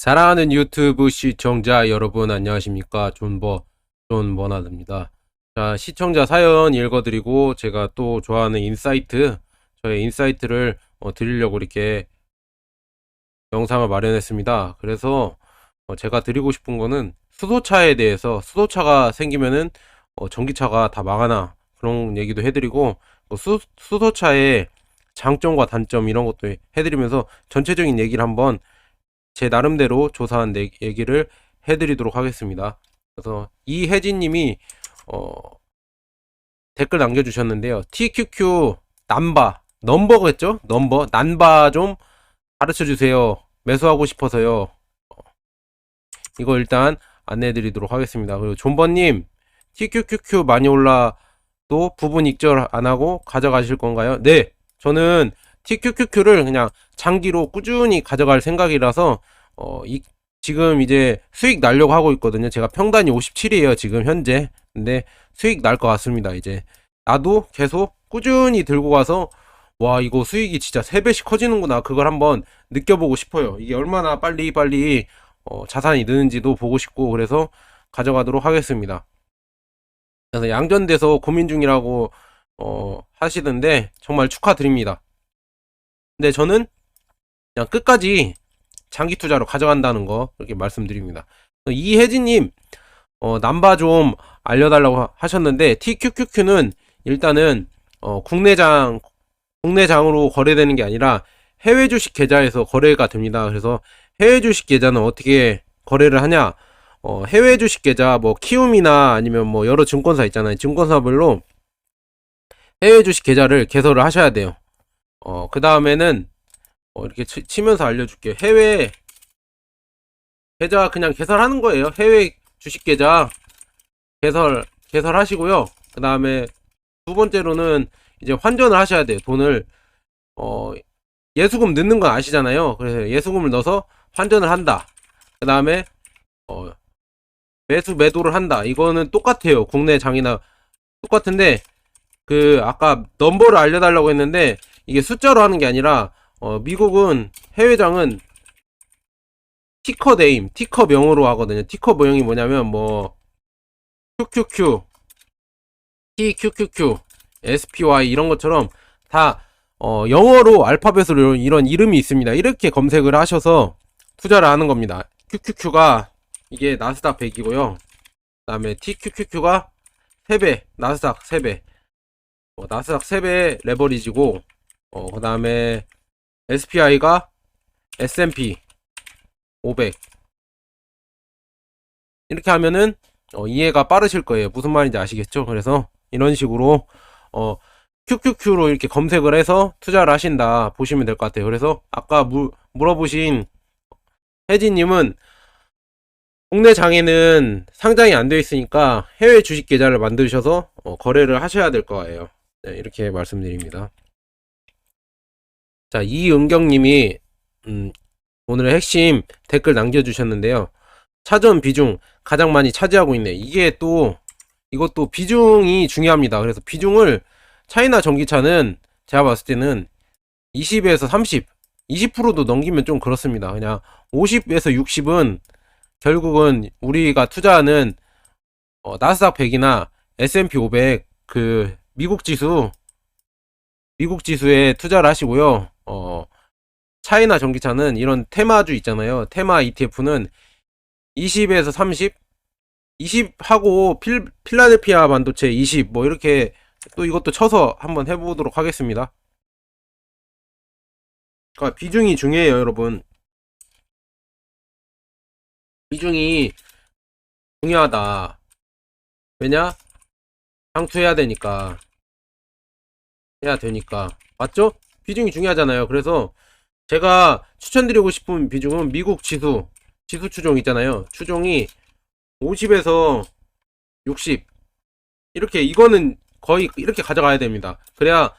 사랑하는 유튜브 시청자 여러분 안녕하십니까. 존버나드입니다. 자, 시청자 사연 읽어드리고 제가 또 좋아하는 저의 인사이트를 드리려고 이렇게 영상을 마련했습니다. 그래서 제가 드리고 싶은 거는 수소차에 대해서, 수소차가 생기면은 전기차가 다 망하나 그런 얘기도 해드리고, 수소차의 장점과 단점 이런 것도 해드리면서 전체적인 얘기를 한번 제 나름대로 조사한 얘기를 해드리도록 하겠습니다. 그래서 이혜진님이 댓글 남겨주셨는데요. TQQ 넘버겠죠? 난바 좀 가르쳐주세요. 매수하고 싶어서요. 이거 일단 안내해드리도록 하겠습니다. 그리고 존버님, TQQQ 많이 올라도 부분 익절 안하고 가져가실 건가요? 네, 저는 TQQQ를 그냥 장기로 꾸준히 가져갈 생각이라서 지금 이제 수익 날려고 하고 있거든요. 제가 평단이 57이에요 지금 현재. 근데 수익 날 것 같습니다. 이제 나도 계속 꾸준히 들고 가서 와, 이거 수익이 진짜 3배씩 커지는구나, 그걸 한번 느껴보고 싶어요. 이게 얼마나 빨리 자산이 느는지도 보고 싶고, 그래서 가져가도록 하겠습니다. 그래서 양전돼서 고민 중이라고 하시던데 정말 축하드립니다. 근데 저는 그냥 끝까지 장기 투자로 가져간다는 거 이렇게 말씀드립니다. 이혜진님, 남바 좀 알려달라고 하셨는데, TQQQ는 일단은 국내장으로 거래되는 게 아니라 해외 주식 계좌에서 거래가 됩니다. 그래서 해외 주식 계좌는 어떻게 거래를 하냐? 해외 주식 계좌 뭐 키움이나 아니면 뭐 여러 증권사 있잖아요. 증권사별로 해외 주식 계좌를 개설을 하셔야 돼요. 그 다음에는 이렇게 치면서 알려줄게요. 해외 계좌 그냥 개설하는 거예요. 해외 주식 계좌 개설하시고요. 그 다음에 두 번째로는 이제 환전을 하셔야 돼요. 돈을 예수금 넣는 건 아시잖아요. 그래서 예수금을 넣어서 환전을 한다. 그 다음에 매도를 한다. 이거는 똑같아요. 국내 장이나 똑같은데, 그 아까 넘버를 알려달라고 했는데 이게 숫자로 하는 게 아니라 미국은 해외장은 티커명으로 하거든요. 티커명이 뭐냐면 뭐 QQQ, TQQQ, SPY 이런 것처럼 다 영어로 알파벳으로 이런 이름이 있습니다. 이렇게 검색을 하셔서 투자를 하는 겁니다. QQQ가 이게 나스닥 100이고요. 그 다음에 TQQQ가 3배, 나스닥 3배, 나스닥 3배 레버리지고, 그 다음에 SPI가 S&P 500. 이렇게 하면은 이해가 빠르실 거예요. 무슨 말인지 아시겠죠? 그래서 이런 식으로 QQQ로 이렇게 검색을 해서 투자를 하신다 보시면 될 것 같아요. 그래서 아까 물어보신 혜진님은 국내 장에는 상장이 안 되어 있으니까 해외 주식 계좌를 만드셔서 거래를 하셔야 될 거예요. 네, 이렇게 말씀드립니다. 자, 이은경님이 오늘의 핵심 댓글 남겨주셨는데요. 차전 비중 가장 많이 차지하고 있네. 이것도 비중이 중요합니다. 그래서 비중을, 차이나 전기차는 제가 봤을 때는 20에서 30, 20%도 넘기면 좀 그렇습니다. 그냥 50에서 60은 결국은 우리가 투자하는 나스닥 100이나 S&P 500, 그 미국 지수에 투자를 하시고요. 차이나 전기차는 이런 테마주 있잖아요. 테마 ETF는 20에서 30, 20하고 필라델피아 반도체 20, 뭐 이렇게 또 이것도 쳐서 한번 해보도록 하겠습니다. 그러니까 비중이 중요해요, 여러분. 비중이 중요하다. 왜냐? 상투해야 되니까. 맞죠? 비중이 중요하잖아요. 그래서 제가 추천드리고 싶은 비중은 미국 지수 추종 있잖아요. 추종이 50에서 60, 이거는 거의 이렇게 가져가야 됩니다. 그래야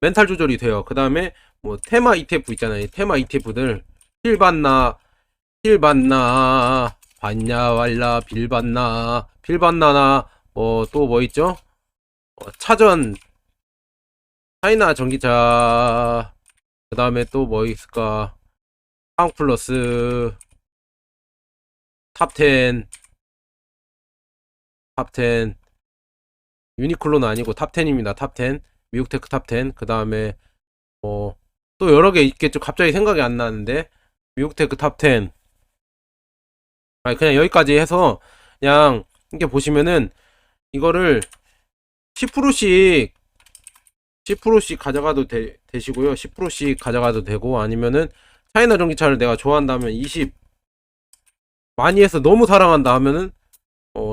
멘탈 조절이 돼요. 그 다음에 뭐 테마 ETF 있잖아요. 테마 ETF들 힐 받나 봤냐 말라 빌 받나나 또 뭐 있죠? 차전 차이나 전기차, 그 다음에 또 뭐 있을까? 항플러스, 탑10 유니클로는 아니고 탑10입니다. 탑10 미국 테크 탑10. 그 다음에 또 여러 개 있겠죠. 갑자기 생각이 안 나는데 미국 테크 탑10. 아니 그냥 여기까지 해서 그냥 이렇게 보시면은 이거를 10%씩 가져가도 되시고요. 10%씩 가져가도 되고, 아니면은 차이나 전기차를 내가 좋아한다면 20, 많이 해서 너무 사랑한다 하면은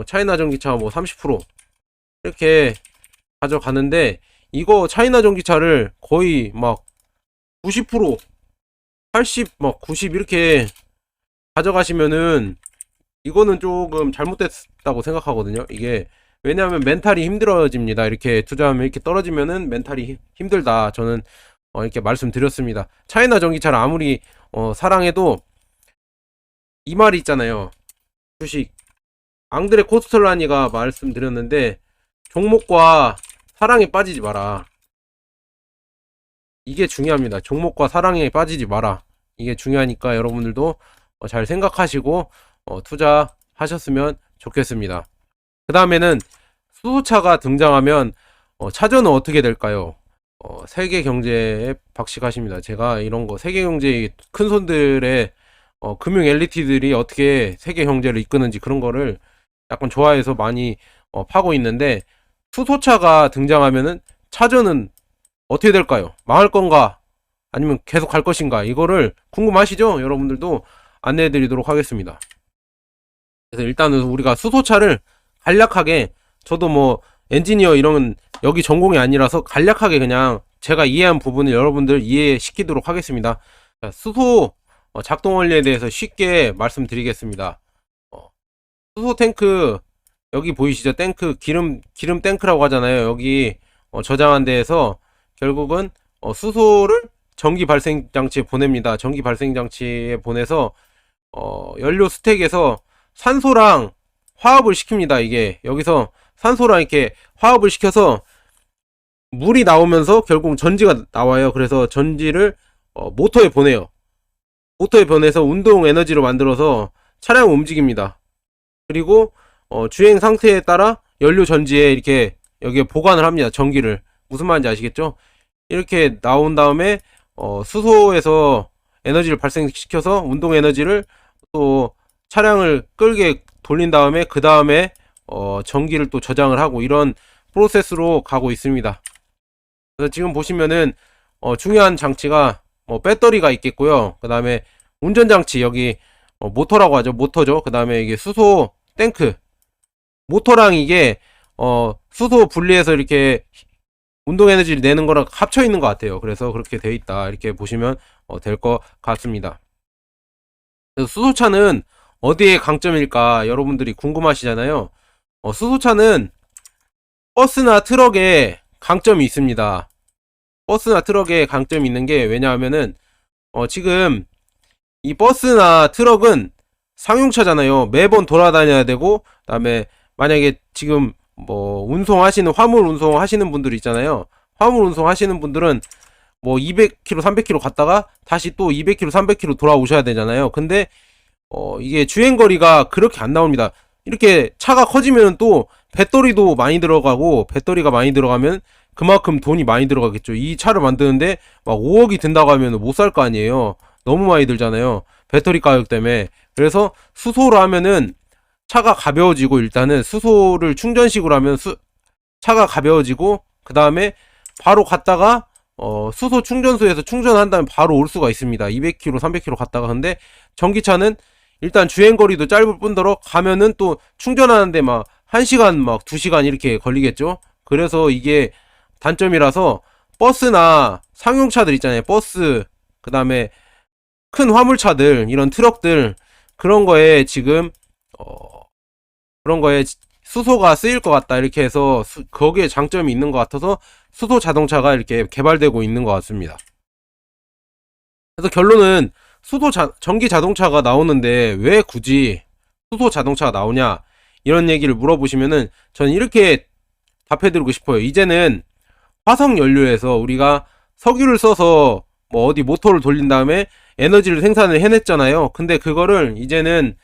차이나 전기차 뭐 30% 이렇게 가져가는데, 이거 차이나 전기차를 거의 막 90%, 80, 막 90 이렇게 가져가시면은 이거는 조금 잘못됐다고 생각하거든요. 이게 왜냐하면 멘탈이 힘들어집니다. 이렇게 투자하면 이렇게 떨어지면은 멘탈이 힘들다. 저는 이렇게 말씀드렸습니다. 차이나 전기차를 아무리 사랑해도 이 말이 있잖아요. 주식 앙드레 코스텔라니가 말씀드렸는데, 종목과 사랑에 빠지지 마라. 이게 중요합니다. 종목과 사랑에 빠지지 마라. 이게 중요하니까 여러분들도 잘 생각하시고 투자하셨으면 좋겠습니다. 그 다음에는 수소차가 등장하면 차전은 어떻게 될까요? 세계 경제에 박식하십니다. 제가 이런 거 세계 경제의 큰 손들의 금융 엘리트들이 어떻게 세계 경제를 이끄는지 그런 거를 약간 좋아해서 많이 파고 있는데, 수소차가 등장하면은 차전은 어떻게 될까요? 망할 건가? 아니면 계속 갈 것인가? 이거를 궁금하시죠? 여러분들도 안내해 드리도록 하겠습니다. 그래서 일단은 우리가 수소차를 간략하게, 저도 뭐 엔지니어 이런 여기 전공이 아니라서 간략하게 그냥 제가 이해한 부분을 여러분들 이해시키도록 하겠습니다. 자, 수소 작동 원리에 대해서 쉽게 말씀드리겠습니다. 수소 탱크 여기 보이시죠? 탱크 기름 탱크라고 하잖아요. 여기 저장한 데에서 결국은 수소를 전기 발생 장치에 보냅니다. 전기 발생 장치에 보내서 연료 스택에서 산소랑 화합을 시킵니다. 이게 여기서 산소랑 이렇게 화합을 시켜서 물이 나오면서 결국 전지가 나와요. 그래서 전지를 모터에 보내요. 모터에 보내서 운동 에너지로 만들어서 차량을 움직입니다. 그리고 주행 상태에 따라 연료 전지에 이렇게 여기에 보관을 합니다. 전기를. 무슨 말인지 아시겠죠? 이렇게 나온 다음에 수소에서 에너지를 발생시켜서 운동 에너지를 또 차량을 끌게 돌린 다음에 그 다음에 전기를 또 저장을 하고, 이런 프로세스로 가고 있습니다. 그래서 지금 보시면은 중요한 장치가 배터리가 있겠고요. 그 다음에 운전장치, 여기 모터라고 하죠. 모터죠. 그 다음에 이게 수소 탱크, 모터랑 이게 수소 분리해서 이렇게 운동 에너지를 내는 거랑 합쳐 있는 것 같아요. 그래서 그렇게 돼 있다, 이렇게 보시면 될 것 같습니다. 그래서 수소차는 어디에 강점일까 여러분들이 궁금하시잖아요. 수소차는 버스나 트럭에 강점이 있습니다. 버스나 트럭에 강점이 있는 게, 왜냐하면은 지금 이 버스나 트럭은 상용차잖아요. 매번 돌아다녀야 되고, 그 다음에 만약에 지금 뭐 화물 운송 하시는 분들 있잖아요. 화물 운송 하시는 분들은 뭐 200km 300km 갔다가 다시 또 200km 300km 돌아오셔야 되잖아요. 근데 이게 주행거리가 그렇게 안 나옵니다. 이렇게 차가 커지면 또 배터리도 많이 들어가고, 배터리가 많이 들어가면 그만큼 돈이 많이 들어가겠죠. 이 차를 만드는데 막 5억이 든다고 하면 못 살 거 아니에요. 너무 많이 들잖아요. 배터리 가격 때문에. 그래서 수소로 하면은 차가 가벼워지고, 일단은 수소를 충전식으로 하면 차가 가벼워지고, 그 다음에 바로 갔다가 수소 충전소에서 충전한 다음에 바로 올 수가 있습니다. 200km 300km 갔다가. 근데 전기차는 일단 주행거리도 짧을 뿐더러 가면은 또 충전하는데 막 1시간 막 2시간 이렇게 걸리겠죠. 그래서 이게 단점이라서 버스나 상용차들 있잖아요. 버스, 그 다음에 큰 화물차들, 이런 트럭들, 그런 거에 지금 그런 거에 수소가 쓰일 것 같다, 이렇게 해서 거기에 장점이 있는 것 같아서 수소 자동차가 이렇게 개발되고 있는 것 같습니다. 그래서 결론은 전기 자동차가 나오는데 왜 굳이 수소 자동차가 나오냐, 이런 얘기를 물어보시면은 저는 이렇게 답해드리고 싶어요. 이제는 화석 연료에서 우리가 석유를 써서 뭐 어디 모터를 돌린 다음에 에너지를 생산을 해냈잖아요. 근데 그거를 이제는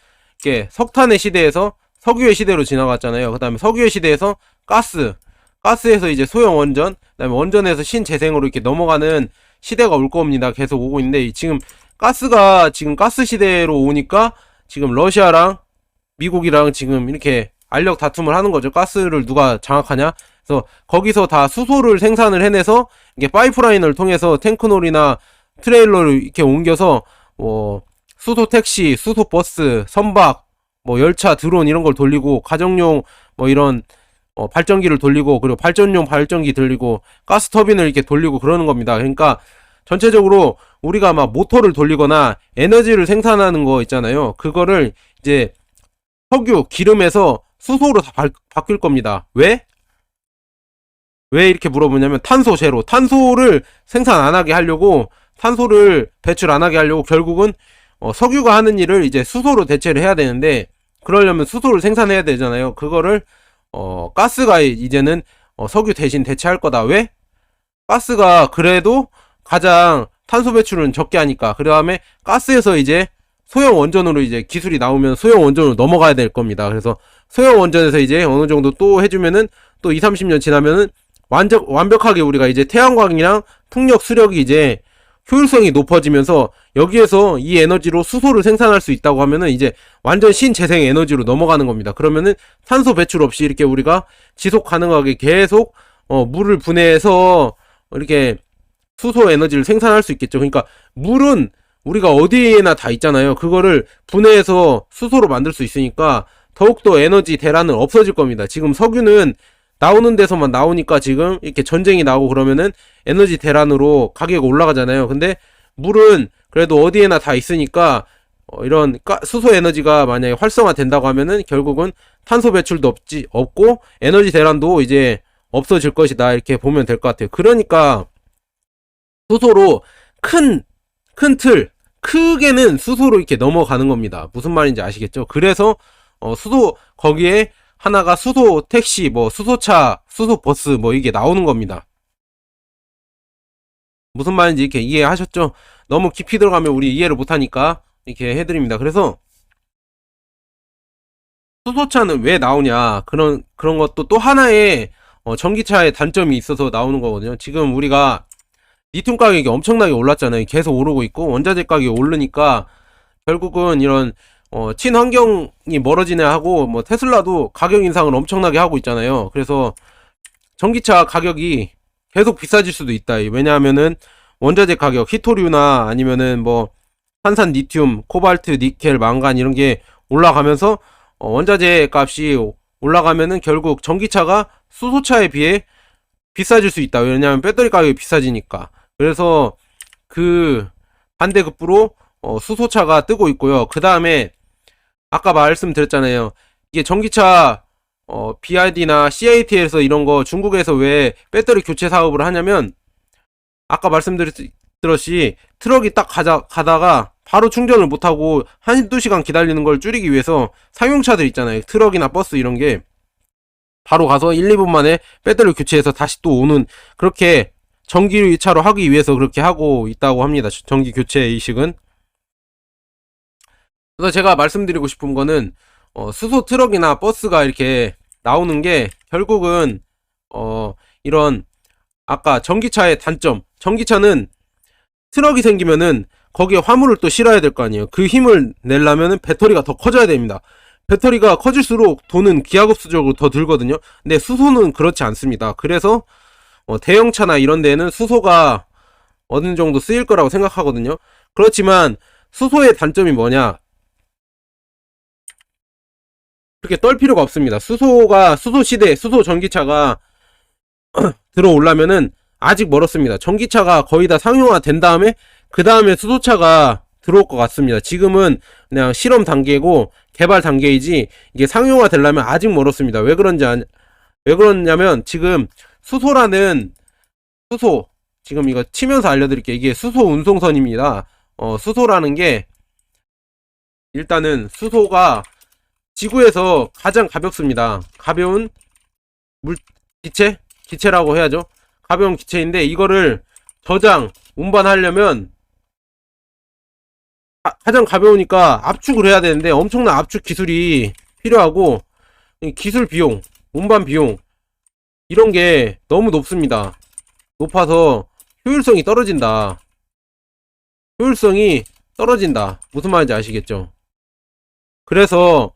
이렇게 석탄의 시대에서 석유의 시대로 지나갔잖아요. 그 다음에 석유의 시대에서 가스에서 이제 소형 원전, 그 다음에 원전에서 신재생으로 이렇게 넘어가는 시대가 올 겁니다. 계속 오고 있는데, 지금 지금 가스 시대로 오니까 지금 러시아랑 미국이랑 지금 이렇게 알력 다툼을 하는 거죠. 가스를 누가 장악하냐. 그래서 거기서 다 수소를 생산을 해내서 이게 파이프라인을 통해서 탱크놀이나 트레일러를 이렇게 옮겨서 뭐 수소 택시, 수소 버스, 선박, 뭐 열차, 드론 이런 걸 돌리고, 가정용 뭐 이런 발전기를 돌리고, 그리고 발전용 발전기 돌리고, 가스 터빈을 이렇게 돌리고 그러는 겁니다. 그러니까 전체적으로 우리가 막 모터를 돌리거나 에너지를 생산하는 거 있잖아요. 그거를 이제 석유, 기름에서 수소로 다 바뀔 겁니다. 왜 이렇게 물어보냐면, 탄소 제로, 탄소를 생산 안 하게 하려고, 탄소를 배출 안 하게 하려고 결국은 석유가 하는 일을 이제 수소로 대체를 해야 되는데, 그러려면 수소를 생산해야 되잖아요. 그거를 가스가 이제는 석유 대신 대체할 거다. 왜? 가스가 그래도 가장 탄소 배출은 적게 하니까. 그 다음에 가스에서 이제 소형 원전으로 이제 기술이 나오면 소형 원전으로 넘어가야 될 겁니다. 그래서 소형 원전에서 이제 어느 정도 또 해주면은 또 2, 30년 지나면은 완벽하게 우리가 이제 태양광이랑 풍력, 수력이 이제 효율성이 높아지면서 여기에서 이 에너지로 수소를 생산할 수 있다고 하면은 이제 완전 신재생 에너지로 넘어가는 겁니다. 그러면은 탄소 배출 없이 이렇게 우리가 지속 가능하게 계속 물을 분해해서 이렇게 수소 에너지를 생산할 수 있겠죠. 그러니까 물은 우리가 어디에나 다 있잖아요. 그거를 분해해서 수소로 만들 수 있으니까 더욱더 에너지 대란은 없어질 겁니다. 지금 석유는 나오는 데서만 나오니까 지금 이렇게 전쟁이 나오고 그러면은 에너지 대란으로 가격이 올라가잖아요. 근데 물은 그래도 어디에나 다 있으니까 이런 수소 에너지가 만약에 활성화 된다고 하면은 결국은 탄소 배출도 없고 에너지 대란도 이제 없어질 것이다. 이렇게 보면 될 것 같아요. 그러니까 수소로 큰 틀, 크게는 수소로 이렇게 넘어가는 겁니다. 무슨 말인지 아시겠죠? 그래서 수소, 거기에 하나가 수소 택시, 뭐 수소차, 수소 버스 뭐 이게 나오는 겁니다. 무슨 말인지 이렇게 이해하셨죠? 너무 깊이 들어가면 우리 이해를 못하니까 이렇게 해드립니다. 그래서 수소차는 왜 나오냐, 그런 것도 또 하나의 전기차의 단점이 있어서 나오는 거거든요. 지금 우리가 리튬 가격이 엄청나게 올랐잖아요. 계속 오르고 있고, 원자재 가격이 오르니까 결국은 이런 친환경이 멀어지네 하고, 뭐 테슬라도 가격 인상을 엄청나게 하고 있잖아요. 그래서 전기차 가격이 계속 비싸질 수도 있다. 왜냐하면은 원자재 가격, 히토류나 아니면은 뭐 탄산, 리튬, 코발트, 니켈, 망간 이런 게 올라가면서 원자재 값이 올라가면은 결국 전기차가 수소차에 비해 비싸질 수 있다. 왜냐하면 배터리 가격이 비싸지니까. 그래서 그 반대급부로 수소차가 뜨고 있고요. 그 다음에 아까 말씀드렸잖아요. 이게 전기차 BYD나 CATL에서 이런 거 중국에서 왜 배터리 교체 사업을 하냐면, 아까 말씀드렸듯이 트럭이 딱 가다가 바로 충전을 못하고 1-2시간 기다리는 걸 줄이기 위해서 상용차들 있잖아요. 트럭이나 버스 이런 게 바로 가서 1-2분 만에 배터리 교체해서 다시 또 오는, 그렇게 전기차로 하기 위해서 그렇게 하고 있다고 합니다. 전기 교체 이식은. 그래서 제가 말씀드리고 싶은 거는 수소 트럭이나 버스가 이렇게 나오는 게 결국은 이런 아까 전기차의 단점, 전기차는 트럭이 생기면은 거기에 화물을 또 실어야 될 거 아니에요. 그 힘을 내려면은 배터리가 더 커져야 됩니다. 배터리가 커질수록 돈은 기하급수적으로 더 들거든요. 근데 수소는 그렇지 않습니다. 그래서 대형차나 이런 데는 수소가 어느 정도 쓰일 거라고 생각하거든요. 그렇지만 수소의 단점이 뭐냐, 그렇게 떨 필요가 없습니다. 수소 시대, 수소 전기차가 들어오려면은 아직 멀었습니다. 전기차가 거의 다 상용화 된 다음에 그 다음에 수소차가 들어올 것 같습니다. 지금은 그냥 실험 단계고 개발 단계이지, 이게 상용화 되려면 아직 멀었습니다. 왜 그러냐면 지금 수소라는, 지금 이거 치면서 알려드릴게요. 이게 수소 운송선입니다. 수소라는 게, 일단은 수소가 지구에서 가장 가볍습니다. 가벼운 기체라고 해야죠. 가벼운 기체인데, 이거를 운반하려면 가장 가벼우니까 압축을 해야 되는데 엄청난 압축 기술이 필요하고 이 기술 비용, 운반 비용 이런 게 너무 높습니다. 높아서 효율성이 떨어진다. 효율성이 떨어진다. 무슨 말인지 아시겠죠? 그래서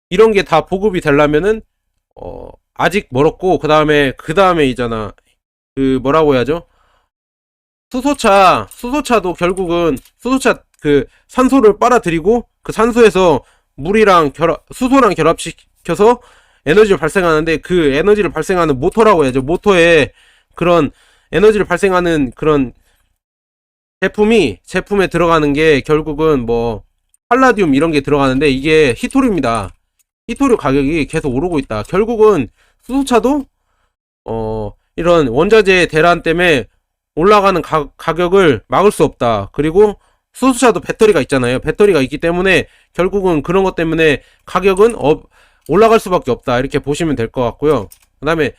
이런 게 다 보급이 되려면은 아직 멀었고 그 다음에 있잖아. 그 뭐라고 해야죠? 수소차도 결국은 수소차 그 산소를 빨아들이고 그 산소에서 물이랑 수소랑 결합시켜서 에너지를 발생하는데 그 에너지를 발생하는 모터라고 해야죠. 모터에 그런 에너지를 발생하는 그런 제품에 들어가는 게 결국은 뭐 팔라디움 이런 게 들어가는데 이게 히토류입니다. 히토류 가격이 계속 오르고 있다. 결국은 수소차도 이런 원자재 대란 때문에 올라가는 가격을 막을 수 없다. 그리고 수소차도 배터리가 있잖아요. 배터리가 있기 때문에 결국은 그런 것 때문에 가격은 올라갈 수밖에 없다. 이렇게 보시면 될 것 같고요. 그 다음에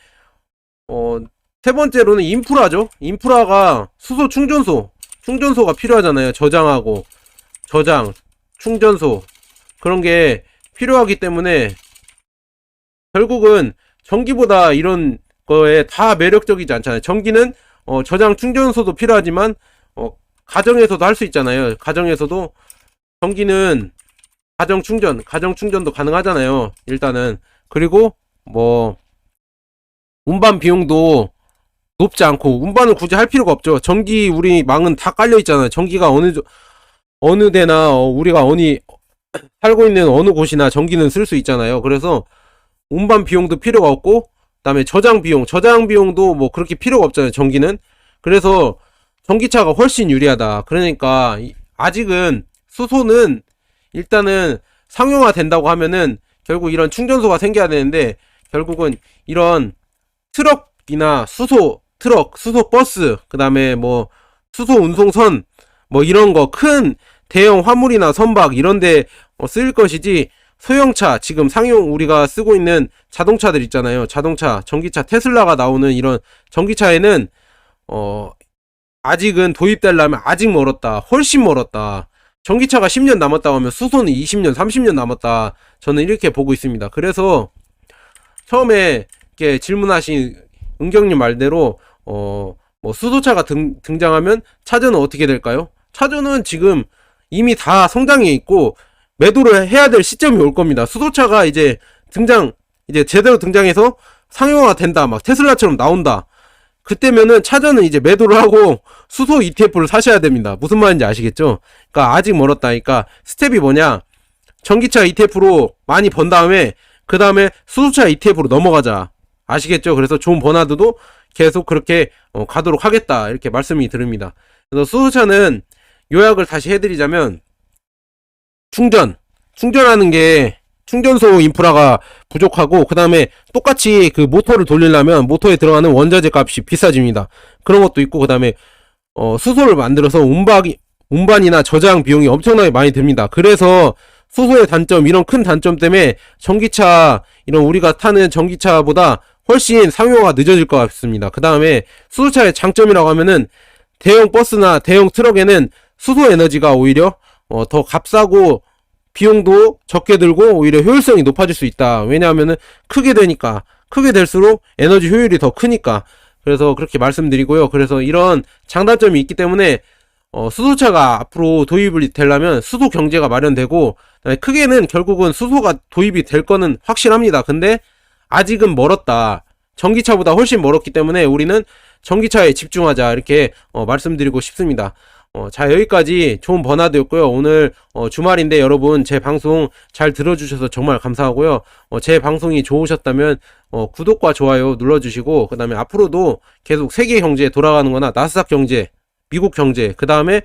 세 번째로는 인프라죠. 인프라가 수소 충전소가 필요하잖아요. 저장, 충전소 그런 게 필요하기 때문에 결국은 전기보다 이런 거에 다 매력적이지 않잖아요. 전기는 저장 충전소도 필요하지만 가정에서도 할 수 있잖아요. 가정에서도 전기는 가정 충전도 가능하잖아요. 일단은 그리고 뭐 운반 비용도 높지 않고 운반을 굳이 할 필요가 없죠. 전기 우리 망은 다 깔려 있잖아요. 전기가 어느 데나 우리가 살고 있는 어느 곳이나 전기는 쓸 수 있잖아요. 그래서 운반 비용도 필요가 없고 그다음에 저장 비용도 뭐 그렇게 필요가 없잖아요. 전기는. 그래서 전기차가 훨씬 유리하다. 그러니까 아직은 수소는 일단은 상용화 된다고 하면은 결국 이런 충전소가 생겨야 되는데 결국은 이런 트럭이나 수소 버스, 그 다음에 뭐 수소 운송선 뭐 이런 거 큰 대형 화물이나 선박 이런데 쓰일 것이지 소형차 지금 상용 우리가 쓰고 있는 자동차들 있잖아요. 전기차 테슬라가 나오는 이런 전기차에는 아직은 도입되려면 아직 멀었다. 훨씬 멀었다. 전기차가 10년 남았다고 하면 수소는 20년, 30년 남았다. 저는 이렇게 보고 있습니다. 그래서 처음에 이렇게 질문하신 은경님 말대로 뭐 수소차가 등장하면 차저는 어떻게 될까요? 차저는 지금 이미 다 성장해 있고 매도를 해야 될 시점이 올 겁니다. 수소차가 이제 제대로 등장해서 상용화 된다. 막 테슬라처럼 나온다. 그때면은 차저는 이제 매도를 하고 수소 ETF를 사셔야 됩니다. 무슨 말인지 아시겠죠? 그러니까 아직 멀었다. 그러니까 스텝이 뭐냐? 전기차 ETF로 많이 번 다음에 그 다음에 수소차 ETF로 넘어가자. 아시겠죠? 그래서 존 버나드도 계속 그렇게 가도록 하겠다. 이렇게 말씀이 드립니다. 그래서 수소차는 요약을 다시 해드리자면 충전하는 게 충전소 인프라가 부족하고 그 다음에 똑같이 그 모터를 돌리려면 모터에 들어가는 원자재 값이 비싸집니다. 그런 것도 있고 그 다음에 수소를 만들어서 운반이나 저장 비용이 엄청나게 많이 듭니다. 그래서 수소의 단점 이런 큰 단점 때문에 전기차 이런 우리가 타는 전기차보다 훨씬 상용화가 늦어질 것 같습니다. 그 다음에 수소차의 장점이라고 하면은 대형 버스나 대형 트럭에는 수소 에너지가 오히려 더 값싸고 비용도 적게 들고 오히려 효율성이 높아질 수 있다. 왜냐하면은 크게 될수록 에너지 효율이 더 크니까. 그래서 그렇게 말씀드리고요. 그래서 이런 장단점이 있기 때문에 수소차가 앞으로 도입이 되려면 수소 경제가 마련되고 크게는 결국은 수소가 도입이 될 거는 확실합니다. 근데 아직은 멀었다. 전기차보다 훨씬 멀었기 때문에 우리는 전기차에 집중하자 이렇게 말씀드리고 싶습니다. 자, 여기까지 좋은 버나드였고요. 오늘 주말인데 여러분 제 방송 잘 들어주셔서 정말 감사하고요. 제 방송이 좋으셨다면 구독과 좋아요 눌러주시고 그 다음에 앞으로도 계속 세계 경제 돌아가는 거나 나스닥 경제, 미국 경제, 그 다음에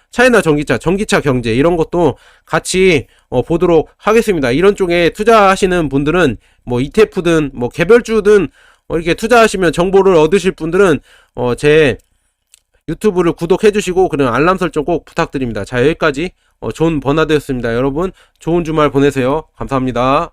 차이나 전기차 경제 이런 것도 같이 보도록 하겠습니다. 이런 쪽에 투자하시는 분들은 뭐 ETF든 뭐 개별주든 이렇게 투자하시면 정보를 얻으실 분들은 제 유튜브를 구독해 주시고 그리고 알람 설정 꼭 부탁드립니다. 자, 여기까지 존 버나드였습니다. 여러분 좋은 주말 보내세요. 감사합니다.